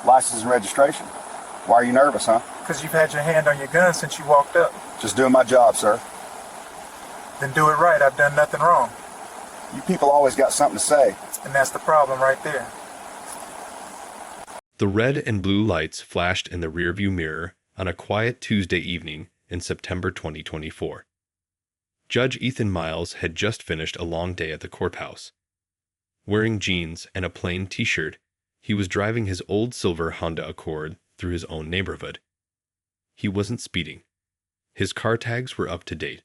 License and registration. Why are you nervous, huh? Because you've had your hand on your gun since you walked up. Just doing my job, sir. Then do it right. I've done nothing wrong. You people always got something to say. And that's the problem right there. The red and blue lights flashed in the rearview mirror on a quiet Tuesday evening in September 2024. Judge Ethan Miles had just finished a long day at the courthouse. Wearing jeans and a plain t-shirt, he was driving his old silver Honda Accord through his own neighborhood. He wasn't speeding. His car tags were up to date.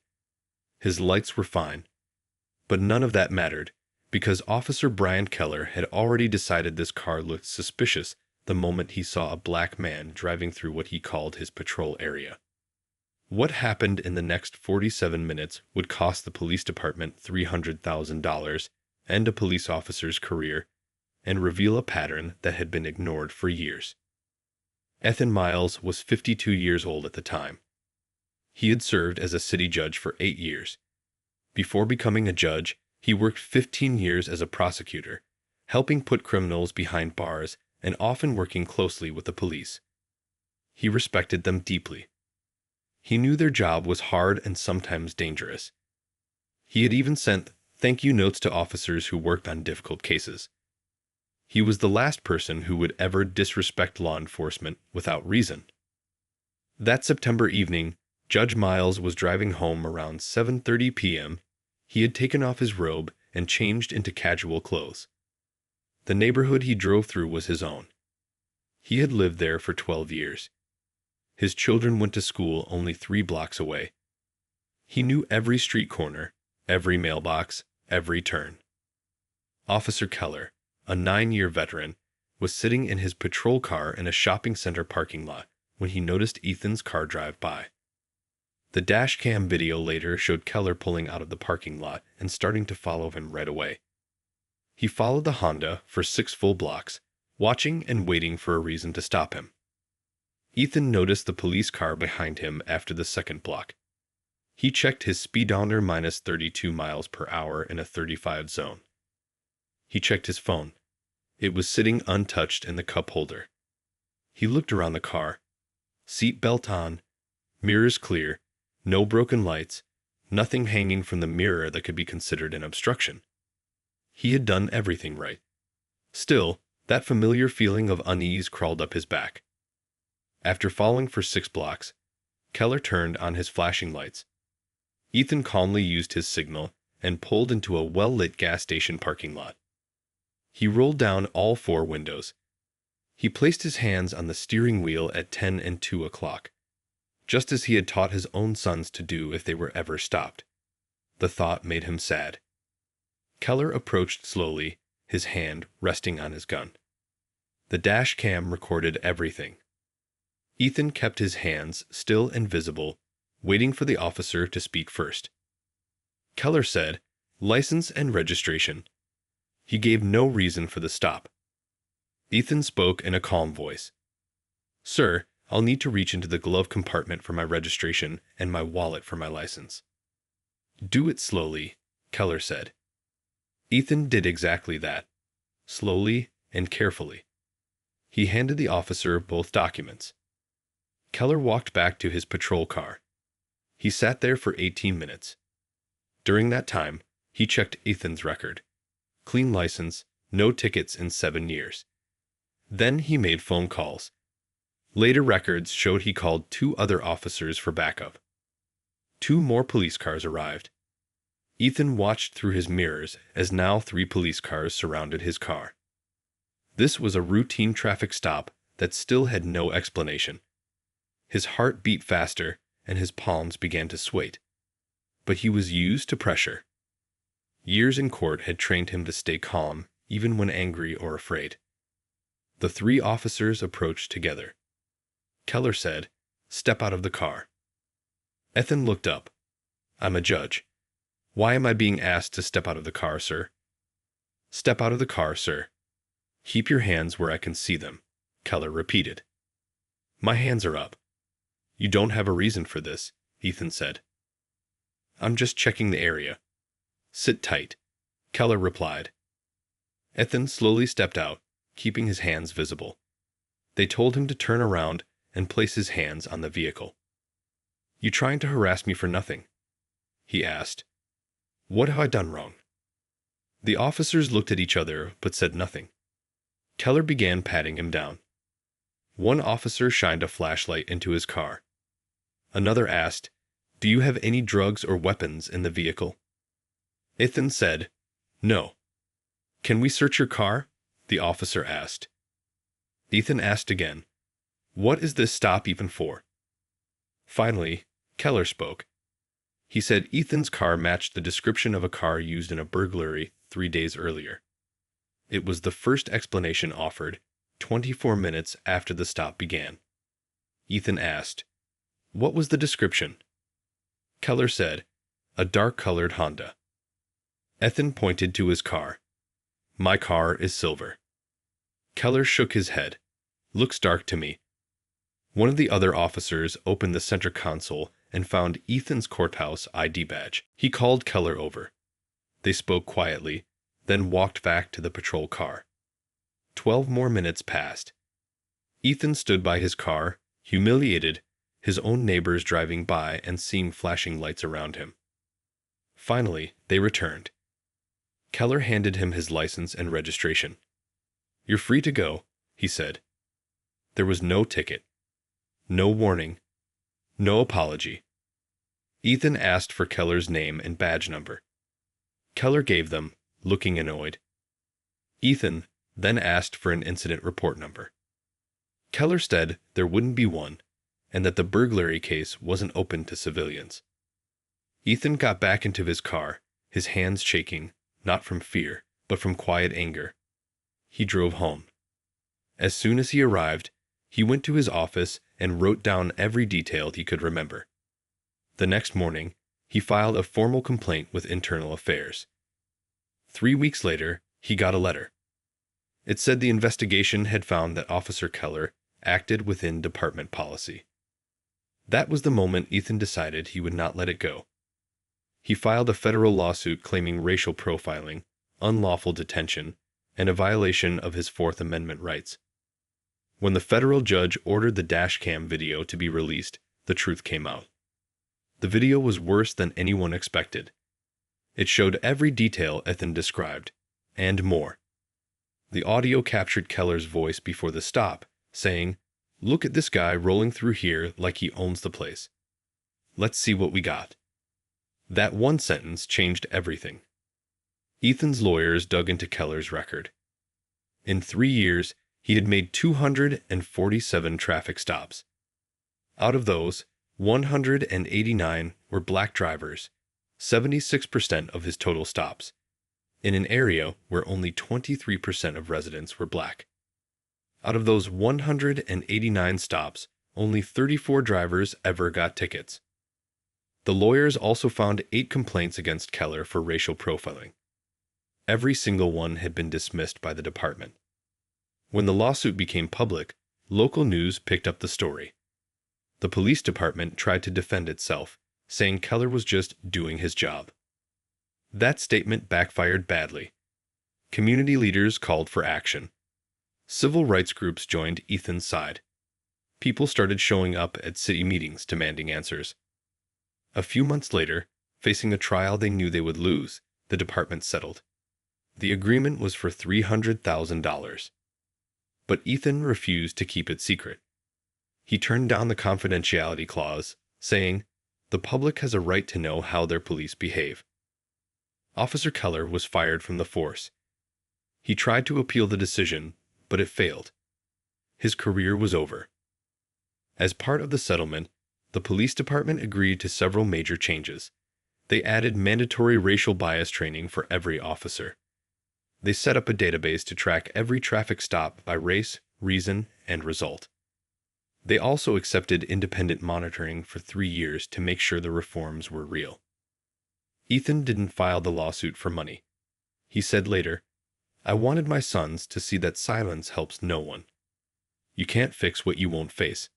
His lights were fine. But none of that mattered, because Officer Brian Keller had already decided this car looked suspicious the moment he saw a black man driving through what he called his patrol area. What happened in the next 47 minutes would cost the police department $300,000, end a police officer's career, and reveal a pattern that had been ignored for years. Ethan Miles was 52 years old at the time. He had served as a city judge for 8 years. Before becoming a judge, he worked 15 years as a prosecutor, helping put criminals behind bars and often working closely with the police. He respected them deeply. He knew their job was hard and sometimes dangerous. He had even sent thank you notes to officers who worked on difficult cases. He was the last person who would ever disrespect law enforcement without reason. That September evening, Judge Miles was driving home around 7:30 p.m. He had taken off his robe and changed into casual clothes. The neighborhood he drove through was his own. He had lived there for 12 years. His children went to school only 3 blocks away. He knew every street corner, every mailbox, every turn. Officer Keller, a 9-year veteran, was sitting in his patrol car in a shopping center parking lot when he noticed Ethan's car drive by. The Dashcam video later showed Keller pulling out of the parking lot and starting to follow him right away. He followed the Honda for 6 full blocks, watching and waiting for a reason to stop him. Ethan noticed the police car behind him after the second block. He checked his speedometer minus 32 miles per hour in a 35 zone. He checked his phone. It was sitting untouched in the cup holder. He looked around the car. Seat belt on, mirrors clear, no broken lights, nothing hanging from the mirror that could be considered an obstruction. He had done everything right. Still, that familiar feeling of unease crawled up his back. After following for 6 blocks, Keller turned on his flashing lights. Ethan calmly used his signal and pulled into a well-lit gas station parking lot. He rolled down all 4 windows. He placed his hands on the steering wheel at 10 and 2 o'clock, just as he had taught his own sons to do if they were ever stopped. The thought made him sad. Keller approached slowly, his hand resting on his gun. The dash cam recorded everything. Ethan kept his hands still and visible, waiting for the officer to speak first. Keller said, "License and registration." He gave no reason for the stop. Ethan spoke in a calm voice. "Sir, I'll need to reach into the glove compartment for my registration and my wallet for my license." "Do it slowly," Keller said. Ethan did exactly that, slowly and carefully. He handed the officer both documents. Keller walked back to his patrol car. He sat there for 18 minutes. During that time, he checked Ethan's record. Clean license, no tickets in 7 years. Then he made phone calls. Later records showed he called 2 other officers for backup. 2 more police cars arrived. Ethan watched through his mirrors as now 3 police cars surrounded his car. This was a routine traffic stop that still had no explanation. His heart beat faster and his palms began to sway. But he was used to pressure. Years in court had trained him to stay calm even when angry or afraid. The 3 officers approached together. Keller said, "Step out of the car." Ethan looked up. "I'm a judge. Why am I being asked to step out of the car, sir?" "Step out of the car, sir." "Keep your hands where I can see them," Keller repeated. "My hands are up." "You don't have a reason for this," Ethan said. "I'm just checking the area." "Sit tight," Keller replied. Ethan slowly stepped out, keeping his hands visible. They told him to turn around and place his hands on the vehicle. "You trying to harass me for nothing?" he asked. "What have I done wrong?" The officers looked at each other but said nothing. Keller began patting him down. One officer shined a flashlight into his car. Another asked, "Do you have any drugs or weapons in the vehicle?" Ethan said, "No." "Can we search your car?" the officer asked. Ethan asked again, "What is this stop even for?" Finally, Keller spoke. He said Ethan's car matched the description of a car used in a burglary 3 days earlier. It was the first explanation offered, 24 minutes after the stop began. Ethan asked, "What was the description?" Keller said, "A dark-colored Honda." Ethan pointed to his car. "My car is silver." Keller shook his head. "Looks dark to me." One of the other officers opened the center console and found Ethan's courthouse ID badge. He called Keller over. They spoke quietly, then walked back to the patrol car. 12 more minutes passed. Ethan stood by his car, humiliated, his own neighbors driving by and seeing flashing lights around him. Finally, they returned. Keller handed him his license and registration. "You're free to go," he said. There was no ticket, no warning, no apology. Ethan asked for Keller's name and badge number. Keller gave them, looking annoyed. Ethan then asked for an incident report number. Keller said there wouldn't be one, and that the burglary case wasn't open to civilians. Ethan got back into his car, his hands shaking, not from fear, but from quiet anger. He drove home. As soon as he arrived, he went to his office and wrote down every detail he could remember. The next morning, he filed a formal complaint with Internal Affairs. 3 weeks later, he got a letter. It said the investigation had found that Officer Keller acted within department policy. That was the moment Ethan decided he would not let it go. He filed a federal lawsuit claiming racial profiling, unlawful detention, and a violation of his Fourth Amendment rights. When the federal judge ordered the Dashcam video to be released, the truth came out. The video was worse than anyone expected. It showed every detail Ethan described, and more. The audio captured Keller's voice before the stop, saying, "Look at this guy rolling through here like he owns the place. Let's see what we got." That one sentence changed everything. Ethan's lawyers dug into Keller's record. In 3 years, he had made 247 traffic stops. Out of those, 189 were black drivers, 76% of his total stops, in an area where only 23% of residents were black. Out of those 189 stops, only 34 drivers ever got tickets. The lawyers also found 8 complaints against Keller for racial profiling. Every single one had been dismissed by the department. When the lawsuit became public, local news picked up the story. The police department tried to defend itself, saying Keller was just doing his job. That statement backfired badly. Community leaders called for action. Civil rights groups joined Ethan's side. People started showing up at city meetings demanding answers. A few months later, facing a trial they knew they would lose, the department settled. The agreement was for $300,000. But Ethan refused to keep it secret. He turned down the confidentiality clause, saying, "The public has a right to know how their police behave." Officer Keller was fired from the force. He tried to appeal the decision, but it failed. His career was over. As part of the settlement, the police department agreed to several major changes. They added mandatory racial bias training for every officer. They set up a database to track every traffic stop by race, reason, and result. They also accepted independent monitoring for 3 years to make sure the reforms were real. Ethan didn't file the lawsuit for money. He said later, "I wanted my sons to see that silence helps no one. You can't fix what you won't face."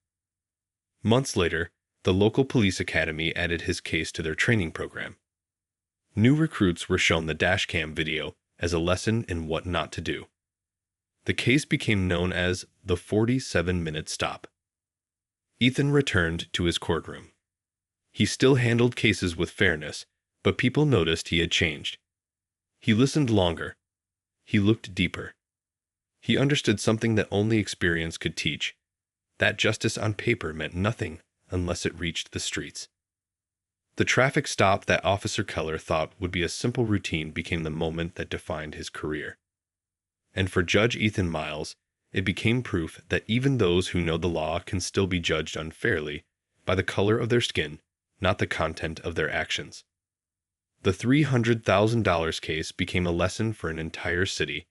Months later, the local police academy added his case to their training program. New recruits were shown the Dashcam video as a lesson in what not to do. The case became known as the 47-minute stop. Ethan returned to his courtroom. He still handled cases with fairness, but people noticed he had changed. He listened longer. He looked deeper. He understood something that only experience could teach, that justice on paper meant nothing unless it reached the streets. The traffic stop that Officer Keller thought would be a simple routine became the moment that defined his career. And for Judge Ethan Miles, it became proof that even those who know the law can still be judged unfairly by the color of their skin, not the content of their actions. The $300,000 case became a lesson for an entire city,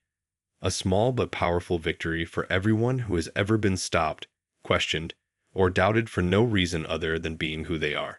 a small but powerful victory for everyone who has ever been stopped, questioned, or doubted for no reason other than being who they are.